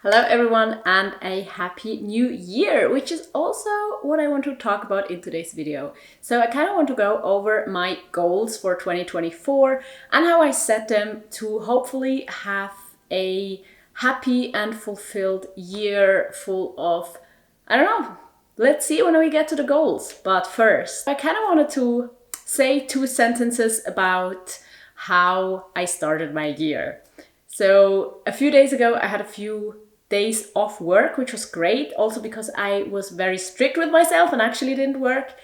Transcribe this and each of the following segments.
Hello everyone and a happy new year, which is also what I want to talk about in today's video. So I kind of want to go over my goals for 2024 and how I set them to hopefully have a happy and fulfilled year full of, I don't know, let's see when we get to the goals. But first, I kind of wanted to say 2 sentences about how I started my year. So a few days ago, I had a few days off work, which was great. Also because I was very strict with myself and actually didn't work.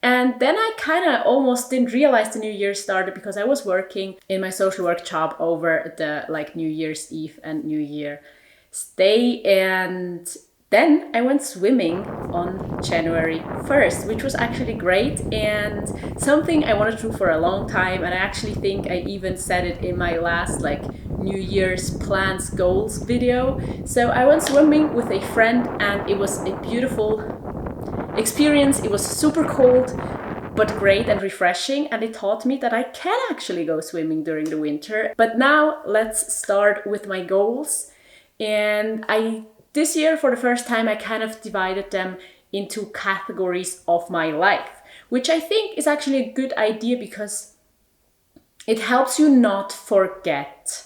And then I kind of almost didn't realize the new year started because I was working in my social work job over the New Year's Eve and New Year stay. And then I went swimming on January 1st, which was actually great and something I wanted to do for a long time. And I actually think I even said it in my last New Year's plans goals video. So I went swimming with a friend and it was a beautiful experience. It was super cold, but great and refreshing. And it taught me that I can actually go swimming during the winter. But now let's start with my goals. And this year, for the first time, I kind of divided them into categories of my life, which I think is actually a good idea because it helps you not forget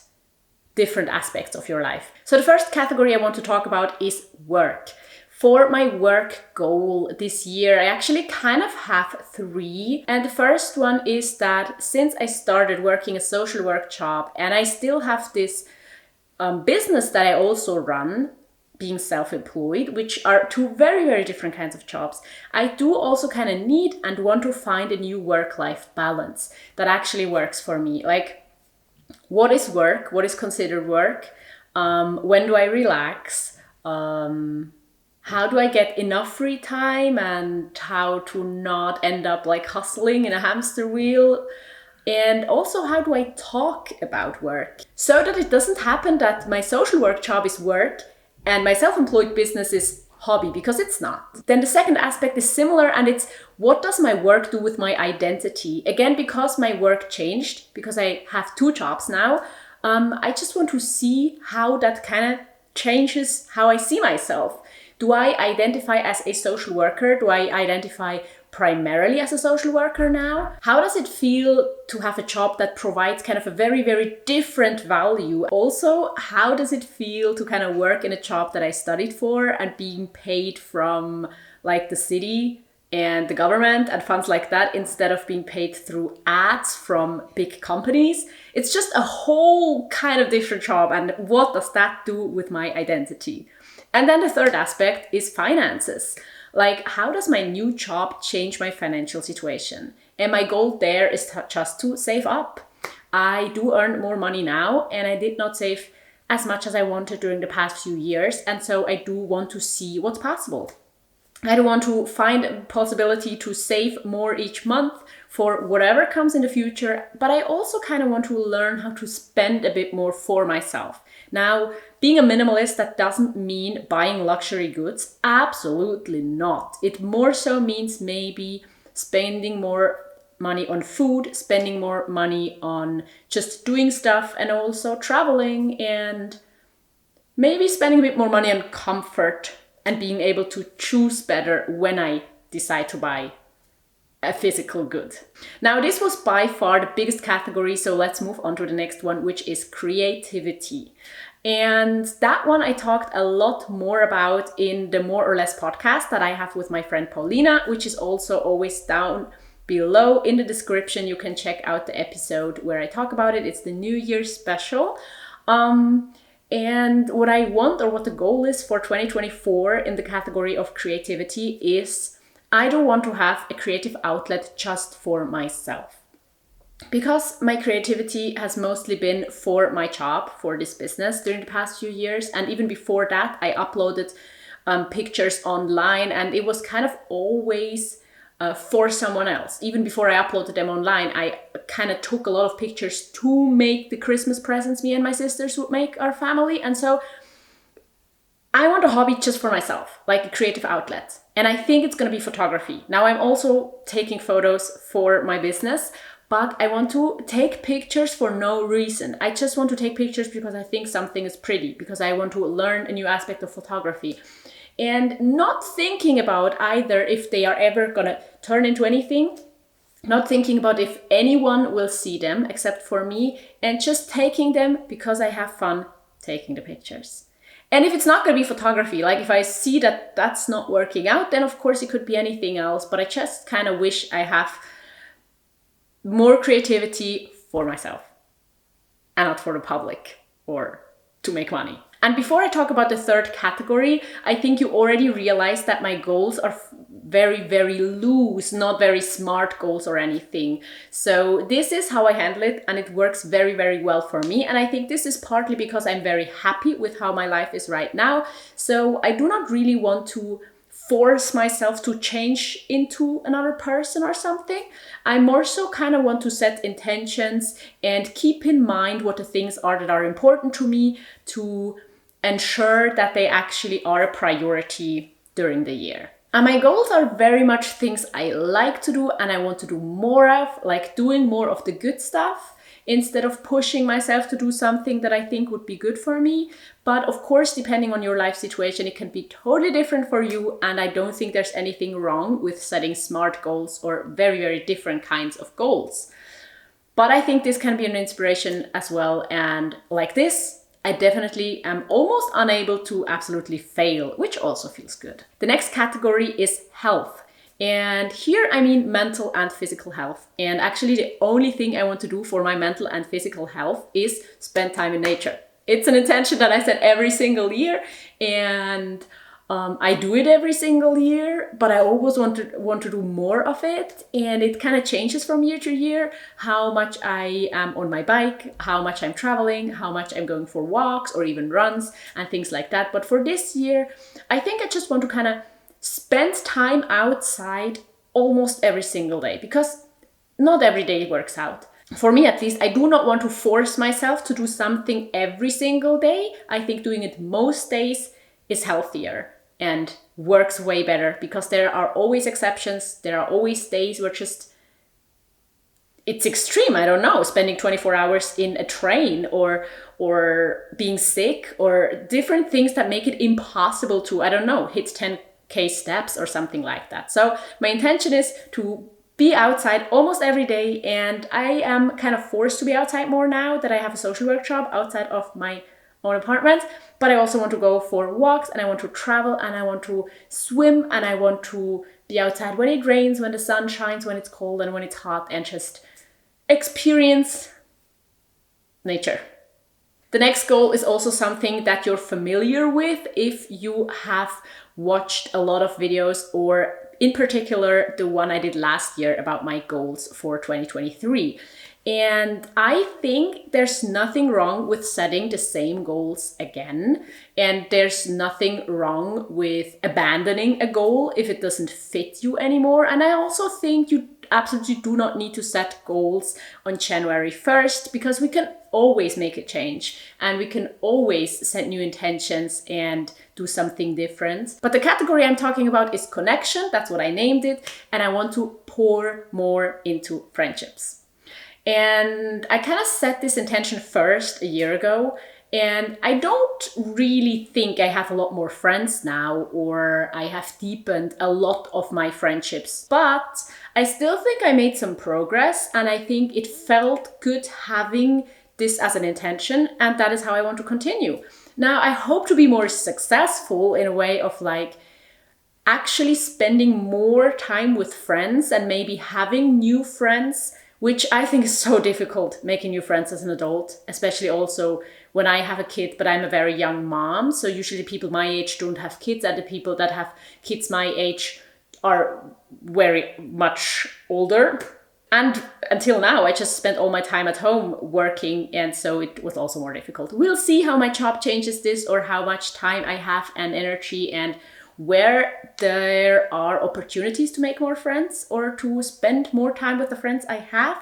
different aspects of your life. So the first category I want to talk about is work. For my work goal this year, I actually kind of have 3. And the first one is that since I started working a social work job and I still have this business that I also run, being self-employed, which are 2 very, very different kinds of jobs, I do also kind of need and want to find a new work-life balance that actually works for me. What is work? What is considered work? When do I relax? How do I get enough free time and how to not end up hustling in a hamster wheel? And also, how do I talk about work so that it doesn't happen that my social work job is work and my self-employed business is hobby, because it's not. Then the second aspect is similar, and it's what does my work do with my identity? Again, because my work changed, because I have 2 jobs now, I just want to see how that kind of changes how I see myself. Do I identify as a social worker? Do I identify primarily as a social worker now? How does it feel to have a job that provides kind of a very, very different value? Also, how does it feel to kind of work in a job that I studied for and being paid from the city and the government and funds like that instead of being paid through ads from big companies? It's just a whole kind of different job. And what does that do with my identity? And then the third aspect is finances. How does my new job change my financial situation? And my goal there is just to save up. I do earn more money now, and I did not save as much as I wanted during the past few years. And so I do want to see what's possible. I do want to find a possibility to save more each month for whatever comes in the future, but I also kind of want to learn how to spend a bit more for myself. Now, being a minimalist, that doesn't mean buying luxury goods. Absolutely not. It more so means maybe spending more money on food, spending more money on just doing stuff, and also traveling, and maybe spending a bit more money on comfort and being able to choose better when I decide to buy a physical good. Now, this was by far the biggest category, so let's move on to the next one, which is creativity. And that one I talked a lot more about in the More or Less podcast that I have with my friend Paulina, which is also always down below in the description. You can check out the episode where I talk about it. It's the New Year's special. And what I want, or what the goal is for 2024 in the category of creativity, is I don't want to have a creative outlet just for myself. Because my creativity has mostly been for my job, for this business during the past few years. And even before that, I uploaded pictures online, and it was kind of always for someone else. Even before I uploaded them online, I kind of took a lot of pictures to make the Christmas presents me and my sisters would make our family. And so I want a hobby just for myself, like a creative outlet. And I think it's going to be photography. Now, I'm also taking photos for my business, but I want to take pictures for no reason. I just want to take pictures because I think something is pretty, because I want to learn a new aspect of photography. And not thinking about either if they are ever gonna turn into anything, not thinking about if anyone will see them except for me, and just taking them because I have fun taking the pictures. And if it's not going to be photography, like if I see that that's not working out, then of course it could be anything else. But I just kind of wish I have more creativity for myself and not for the public or to make money. And before I talk about the third category, I think you already realized that my goals are very, very loose, not very smart goals or anything. So this is how I handle it, and it works very, very well for me. And I think this is partly because I'm very happy with how my life is right now. So I do not really want to force myself to change into another person or something. I more so kind of want to set intentions and keep in mind what the things are that are important to me, to ensure that they actually are a priority during the year. And my goals are very much things I like to do and I want to do more of, like doing more of the good stuff instead of pushing myself to do something that I think would be good for me. But of course, depending on your life situation, it can be totally different for you. And I don't think there's anything wrong with setting smart goals or very, very different kinds of goals. But I think this can be an inspiration as well. And like this, I definitely am almost unable to absolutely fail, which also feels good. The next category is health. And here I mean mental and physical health. And actually the only thing I want to do for my mental and physical health is spend time in nature. It's an intention that I set every single year, and I do it every single year, but I always want to do more of it. And it kind of changes from year to year, how much I am on my bike, how much I'm traveling, how much I'm going for walks or even runs and things like that. But for this year, I think I just want to kind of spend time outside almost every single day, because not every day works out. For me, at least, I do not want to force myself to do something every single day. I think doing it most days is healthier and works way better, because there are always exceptions. There are always days where just it's extreme. I don't know, spending 24 hours in a train or being sick or different things that make it impossible to, I don't know, hit 10K steps or something like that. So my intention is to be outside almost every day, and I am kind of forced to be outside more now that I have a social work job outside of my own apartment. But I also want to go for walks, and I want to travel, and I want to swim, and I want to be outside when it rains, when the sun shines, when it's cold and when it's hot, and just experience nature. The next goal is also something that you're familiar with if you have watched a lot of videos, or in particular the one I did last year about my goals for 2023. And I think there's nothing wrong with setting the same goals again. And there's nothing wrong with abandoning a goal if it doesn't fit you anymore. And I also think you absolutely do not need to set goals on January 1st, because we can always make a change and we can always set new intentions and do something different. But the category I'm talking about is connection. That's what I named it. And I want to pour more into friendships. And I kind of set this intention first a year ago, and I don't really think I have a lot more friends now, or I have deepened a lot of my friendships, but I still think I made some progress, and I think it felt good having this as an intention, and that is how I want to continue. Now, I hope to be more successful in a way of like actually spending more time with friends and maybe having new friends, which I think is so difficult, making new friends as an adult, especially also when I have a kid, but I'm a very young mom. So usually people my age don't have kids, and the people that have kids my age are very much older. And until now, I just spent all my time at home working, and so it was also more difficult. We'll see how my job changes this, or how much time I have and energy, and where there are opportunities to make more friends or to spend more time with the friends I have,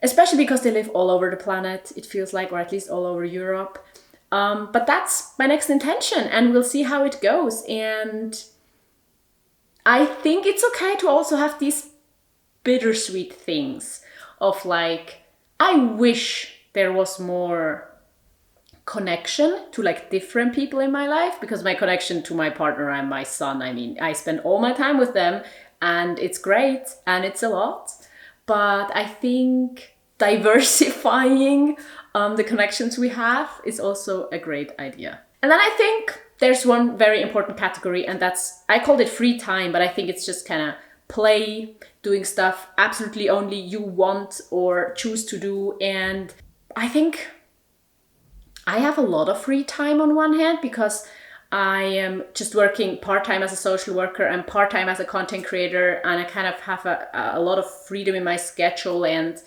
especially because they live all over the planet, it feels like, or at least all over Europe. But that's my next intention, and we'll see how it goes. And I think it's okay to also have these bittersweet things of like, I wish there was more connection to like different people in my life, because my connection to my partner and my son, I mean, I spend all my time with them and it's great and it's a lot. But I think diversifying the connections we have is also a great idea. And then I think there's one very important category, and that's, I called it free time, but I think it's just kind of play, doing stuff absolutely only you want or choose to do. And I think I have a lot of free time on one hand, because I am just working part-time as a social worker and part-time as a content creator, and I kind of have a lot of freedom in my schedule. And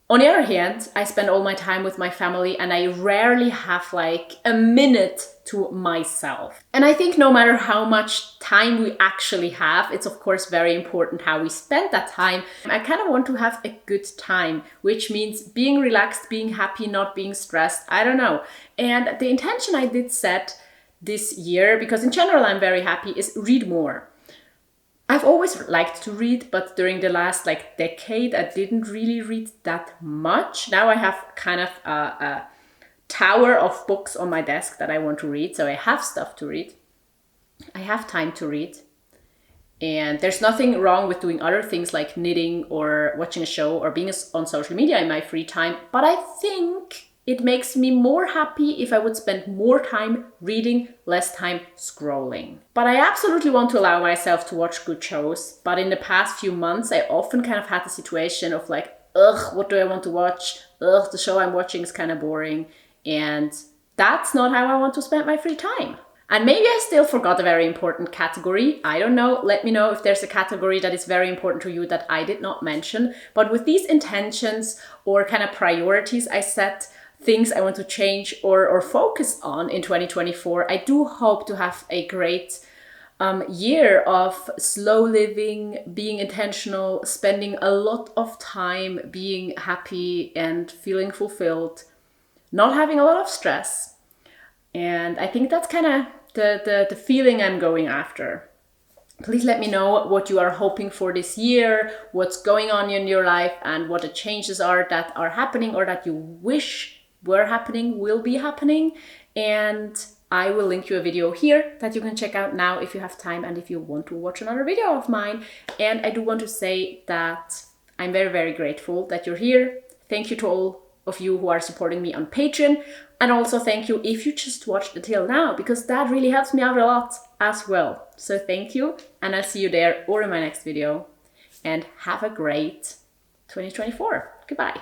on the other hand, I spend all my time with my family and I rarely have like a minute to myself. And I think no matter how much time we actually have, it's of course very important how we spend that time. I kind of want to have a good time, which means being relaxed, being happy, not being stressed. I don't know. And the intention I did set this year, because in general I'm very happy, is read more. I've always liked to read, but during the last like decade, I didn't really read that much. Now I have kind of a tower of books on my desk that I want to read. So I have stuff to read. I have time to read. And there's nothing wrong with doing other things like knitting or watching a show or being on social media in my free time. But I think it makes me more happy if I would spend more time reading, less time scrolling. But I absolutely want to allow myself to watch good shows. But in the past few months, I often kind of had the situation of like, ugh, what do I want to watch? Ugh, the show I'm watching is kind of boring. And that's not how I want to spend my free time. And maybe I still forgot a very important category. I don't know. Let me know if there's a category that is very important to you that I did not mention. But with these intentions or kind of priorities I set, things I want to change or focus on in 2024, I do hope to have a great year of slow living, being intentional, spending a lot of time being happy and feeling fulfilled, not having a lot of stress. And I think that's kind of the feeling I'm going after. Please let me know what you are hoping for this year, what's going on in your life, and what the changes are that are happening or that you wish were happening, will be happening. And I will link you a video here that you can check out now if you have time and if you want to watch another video of mine. And I do want to say that I'm very, very grateful that you're here. Thank you to all of you who are supporting me on Patreon. And also thank you if you just watched until now, because that really helps me out a lot as well. So thank you, and I'll see you there or in my next video. And have a great 2024. Goodbye.